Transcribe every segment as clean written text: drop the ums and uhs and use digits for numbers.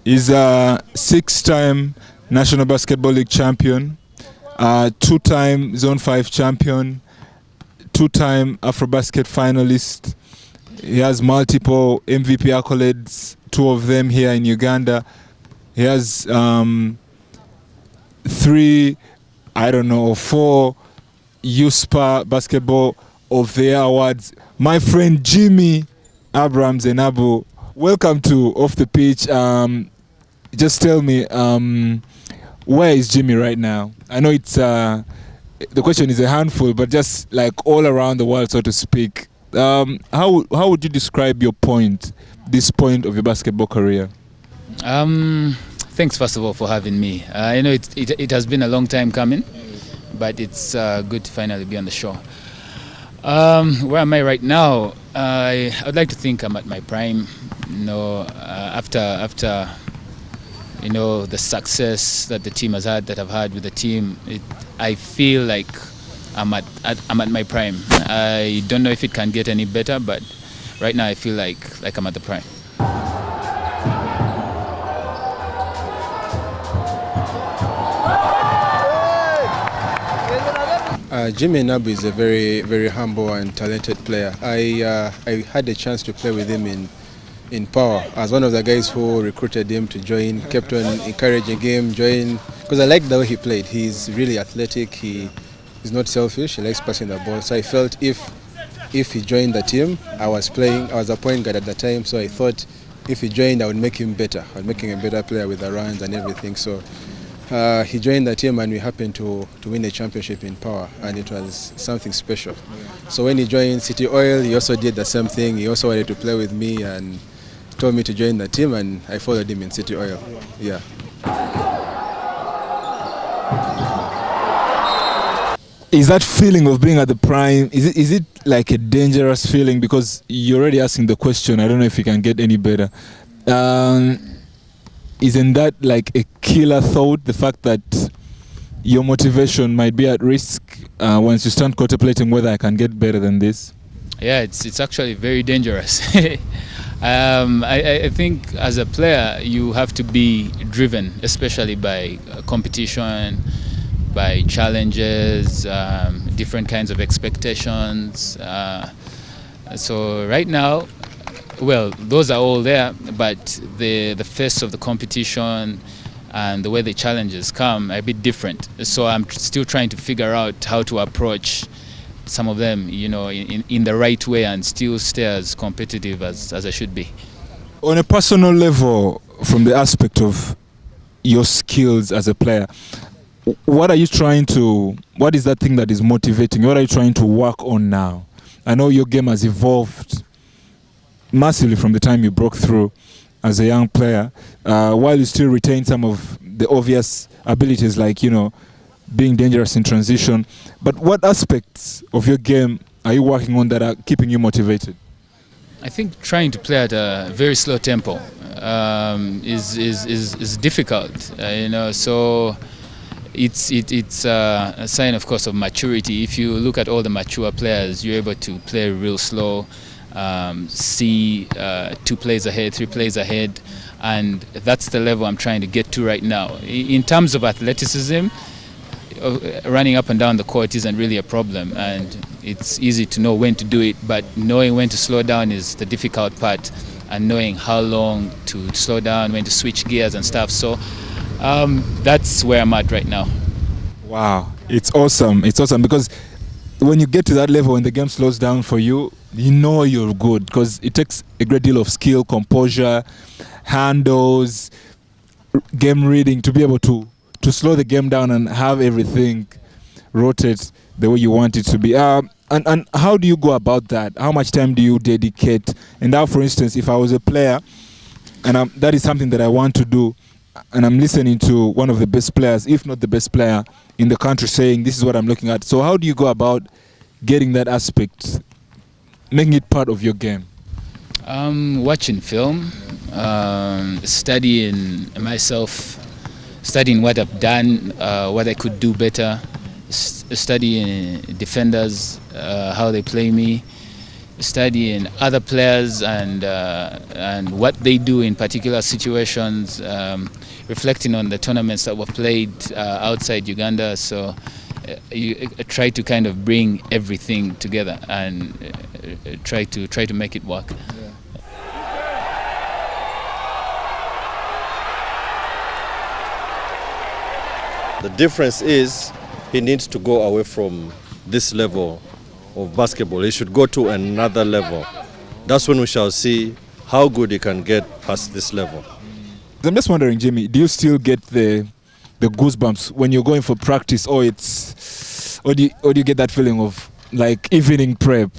He's a six-time National Basketball League champion, two-time Zone 5 champion, two-time Afrobasket finalist. He has multiple MVP accolades, two of them here in Uganda. He has four USPA Basketball of the Year awards. My friend Jimmy Abrams Enabu, welcome to Off the Pitch. Just tell me, where is Jimmy right now? I know it's the question is a handful, but just like all around the world, so to speak. How would you describe this point of your basketball career? Thanks first of all for having me. I know it has been a long time coming, but it's good to finally be on the show. Where am I right now? I would like to think I'm at my prime. After the success that the team has had, that I've had with the team, I feel like I'm at my prime. I don't know if it can get any better, but right now I feel like I'm at the prime. Jimmy Enabu is a very, very humble and talented player. I had a chance to play with him in Power. I was one of the guys who recruited him to join, kept on encouraging him, join, because I liked the way he played. He's really athletic, he's not selfish, he likes passing the ball. So I felt if he joined the team, I was a point guard at the time, so I thought if he joined, I would make him better. I would make him a better player with the runs and everything. So he joined the team and we happened to win a championship in Power, and it was something special. So when he joined City Oil, he also did the same thing. He also wanted to play with me and told me to join the team, and I followed him in City Oil. Yeah. Is that feeling of being at the prime, is it like a dangerous feeling? Because you're already asking the question, I don't know if it can get any better. Isn't that like a killer thought, the fact that your motivation might be at risk once you start contemplating whether I can get better than this? Yeah, it's actually very dangerous. I think as a player you have to be driven, especially by competition, by challenges, different kinds of expectations. So right now, well, those are all there, but the face of the competition and the way the challenges come are a bit different. So I'm still trying to figure out how to approach some of them, in the right way and still stay as competitive as I should be. On a personal level, from the aspect of your skills as a player, what is that thing that is motivating you? What are you trying to work on now? I know your game has evolved massively from the time you broke through as a young player, while you still retain some of the obvious abilities like, being dangerous in transition. But what aspects of your game are you working on that are keeping you motivated? I think trying to play at a very slow tempo is difficult, so it's a sign, of course, of maturity. If you look at all the mature players, you're able to play real slow, see 2 plays ahead, 3 plays ahead, and that's the level I'm trying to get to right now. In terms of athleticism, running up and down the court isn't really a problem, and it's easy to know when to do it, but knowing when to slow down is the difficult part, and knowing how long to slow down, when to switch gears and stuff. So that's where I'm at right now. Wow, it's awesome. It's awesome because when you get to that level, when the game slows down for you, you know you're good, because it takes a great deal of skill, composure, handles, game reading to be able to slow the game down and have everything rotate the way you want it to be. And how do you go about that? How much time do you dedicate? And now, for instance, if I was a player and that is something that I want to do, and I'm listening to one of the best players, if not the best player in the country, saying this is what I'm looking at. So how do you go about getting that aspect, making it part of your game? Watching film, studying myself, studying what I've done, what I could do better, studying defenders, how they play me, studying other players and what they do in particular situations, reflecting on the tournaments that were played outside Uganda. So you try to kind of bring everything together and try to make it work. The difference is he needs to go away from this level of basketball. He should go to another level. That's when we shall see how good he can get past this level. I'm just wondering, Jimmy, do you still get the goosebumps when you're going for practice, or do you get that feeling of like evening prep,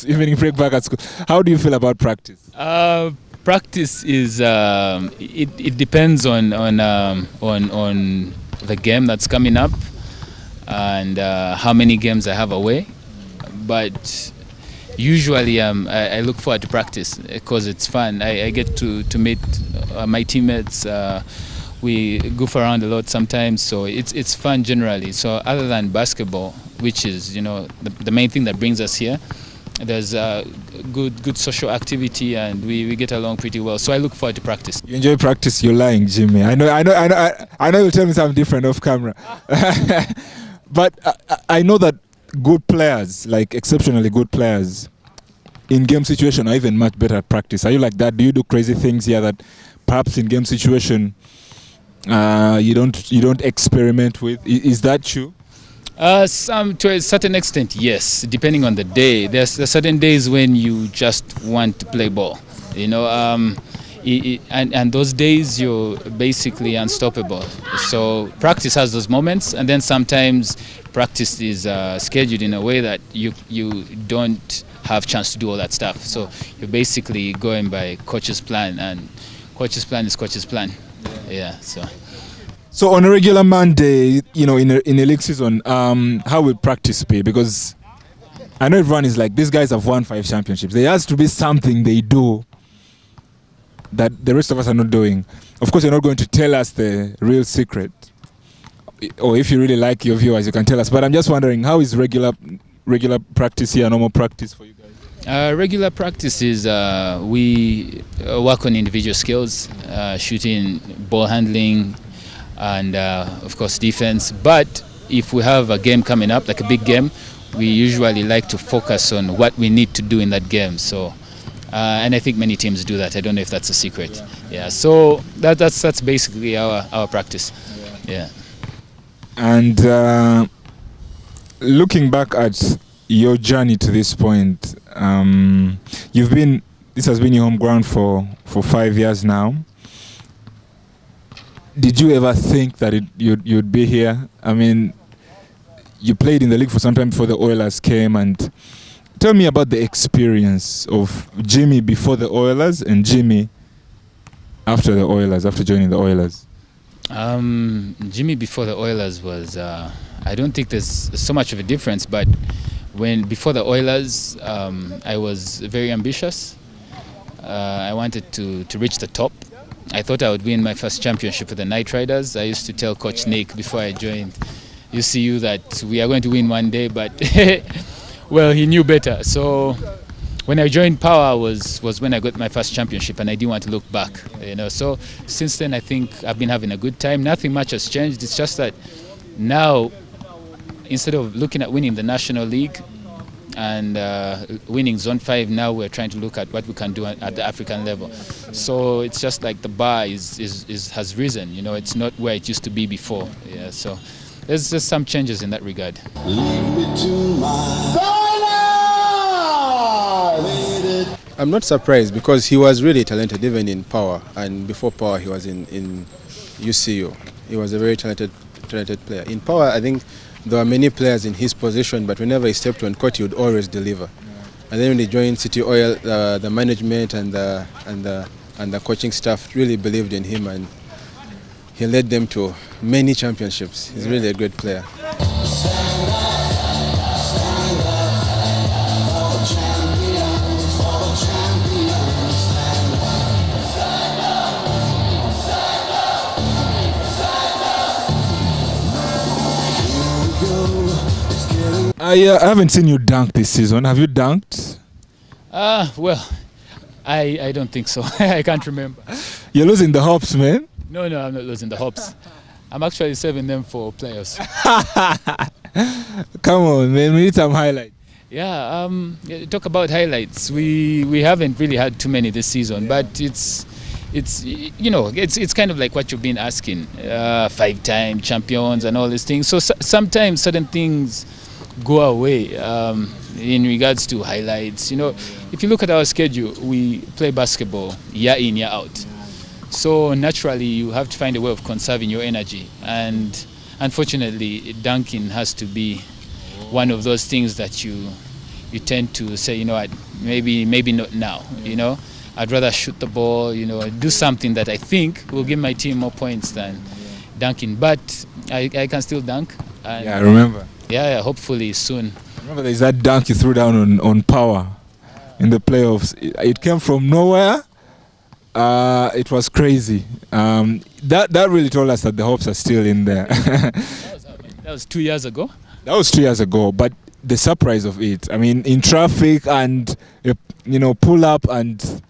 evening prep back at school? How do you feel about practice? Practice is it depends on the game that's coming up and how many games I have away, but usually I look forward to practice because it's fun. I get to meet my teammates. We goof around a lot sometimes, so it's fun generally. So other than basketball, which is the main thing that brings us here, there's good social activity and we get along pretty well. So I look forward to practice. You enjoy practice? You're lying, Jimmy. I know you'll tell me something different off camera. But I know that good players, like exceptionally good players, in game situation are even much better at practice. Are you like that? Do you do crazy things here that perhaps in game situation you don't experiment with? Is that true? Some to a certain extent, yes. Depending on the day, there's certain days when you just want to play ball, and those days you're basically unstoppable. So practice has those moments, and then sometimes practice is scheduled in a way that you don't have chance to do all that stuff. So you're basically going by coach's plan, and coach's plan is coach's plan. Yeah. So on a regular Monday, in a league season, how will practice be? Because I know everyone is like, these guys have won 5 championships. There has to be something they do that the rest of us are not doing. Of course, you're not going to tell us the real secret. Or if you really like your viewers, you can tell us. But I'm just wondering, how is regular practice here, normal practice for you guys? Regular practice is we work on individual skills, shooting, ball handling, and of course defense. But if we have a game coming up, like a big game, we usually like to focus on what we need to do in that game. So and I think many teams do that. I don't know if that's a secret. Yeah, so that's basically our practice. Yeah. And looking back at your journey to this point, this has been your home ground for 5 years now. Did you ever think that you'd be here? I mean, you played in the league for some time before the Oilers came, and tell me about the experience of Jimmy before the Oilers and Jimmy after the Oilers, after joining the Oilers. Jimmy before the Oilers was, I don't think there's so much of a difference, but before the Oilers, I was very ambitious. I wanted to reach the top. I thought I would win my first championship with the Knight Riders. I used to tell Coach Nick before I joined UCU that we are going to win one day, but well, he knew better. So when I joined Power was when I got my first championship, and I didn't want to look back. So since then, I think I've been having a good time. Nothing much has changed. It's just that now, instead of looking at winning the National League and winning Zone 5, now we're trying to look at what we can do at the African level. So it's just like the bar has risen. It's not where it used to be before. Yeah, so there's just some changes in that regard. I'm not surprised because he was really talented even in Power, and before Power he was in UCU. He was a very talented player. In Power, I think there were many players in his position, but whenever he stepped on court, he would always deliver. And then when he joined City Oil, the management and the coaching staff really believed in him, and he led them to many championships. He's really a great player. I haven't seen you dunk this season. Have you dunked? Well, I don't think so. I can't remember. You're losing the hops, man. No, I'm not losing the hops. I'm actually saving them for playoffs. Come on, man. We need some highlight. Yeah, talk about highlights. We haven't really had too many this season, but it's kind of like what you've been asking, 5-time champions and all these things. So sometimes certain things go away in regards to highlights. If you look at our schedule, we play basketball year in, year out. So naturally, you have to find a way of conserving your energy. And unfortunately, dunking has to be one of those things that you tend to say, maybe not now. I'd rather shoot the ball, do something that I think will give my team more points than dunking. But I can still dunk. And I remember. Yeah, hopefully soon. Remember there's that dunk you threw down on Power in the playoffs. It came from nowhere. It was crazy. That really told us that the hopes are still in there. That was 2 years ago? That was 2 years ago, but the surprise of it, in traffic and, pull up and,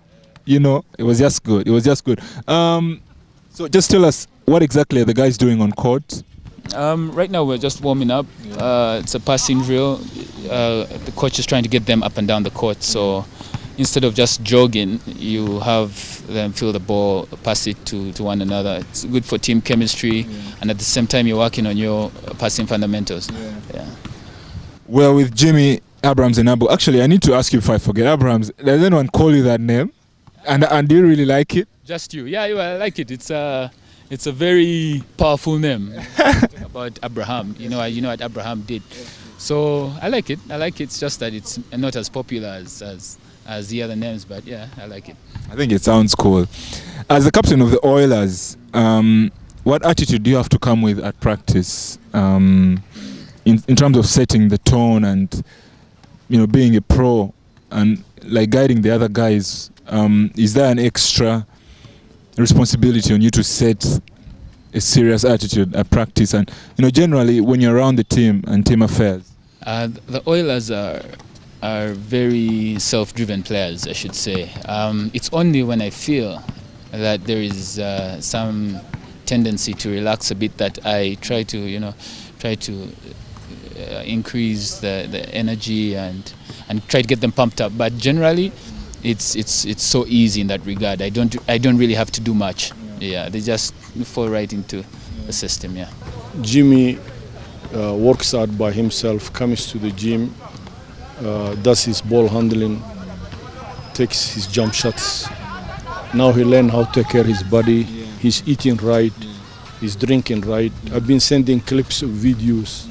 it was just good. It was just good. So just tell us, what exactly are the guys doing on court? Right now we're just warming up. It's a passing drill. The coach is trying to get them up and down the court. So instead of just jogging, you have them feel the ball, pass it to one another. It's good for team chemistry, and at the same time you're working on your passing fundamentals. Yeah. Well, with Jimmy, Abrams, and Abu, actually I need to ask you if I forget Abrams. Does anyone call you that name? And do you really like it? Just you. Yeah, I like it. It's a very powerful name. About Abraham, you know what Abraham did. So I like it. It's just that it's not as popular as the other names, but yeah, I like it. I think it sounds cool. As the captain of the Oilers, what attitude do you have to come with at practice in terms of setting the tone and being a pro and like guiding the other guys? Is there an extra responsibility on you to set a serious attitude at practice and generally when you're around the team and team affairs? The Oilers are very self-driven players, I should say. It's only when I feel that there is some tendency to relax a bit that I try to increase the energy and try to get them pumped up. But generally, it's so easy in that regard. I don't really have to do much. Yeah, they just fall right into the system. Yeah. Jimmy works out by himself, comes to the gym, does his ball handling, takes his jump shots. Now he learned how to take care of his body. He's eating right, he's drinking right. I've been sending clips of videos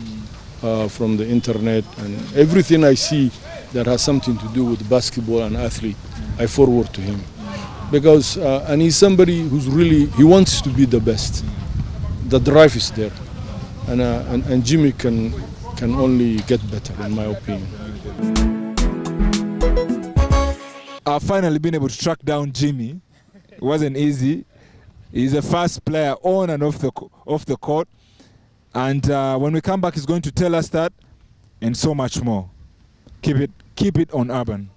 from the internet, and everything I see that has something to do with basketball and athlete, I forward to him. Because and he's somebody who's he wants to be the best. The drive is there, and Jimmy can only get better, in my opinion. I've finally been able to track down Jimmy. It wasn't easy. He's a fast player on and off the court, and when we come back, he's going to tell us that and so much more. Keep it on Urban.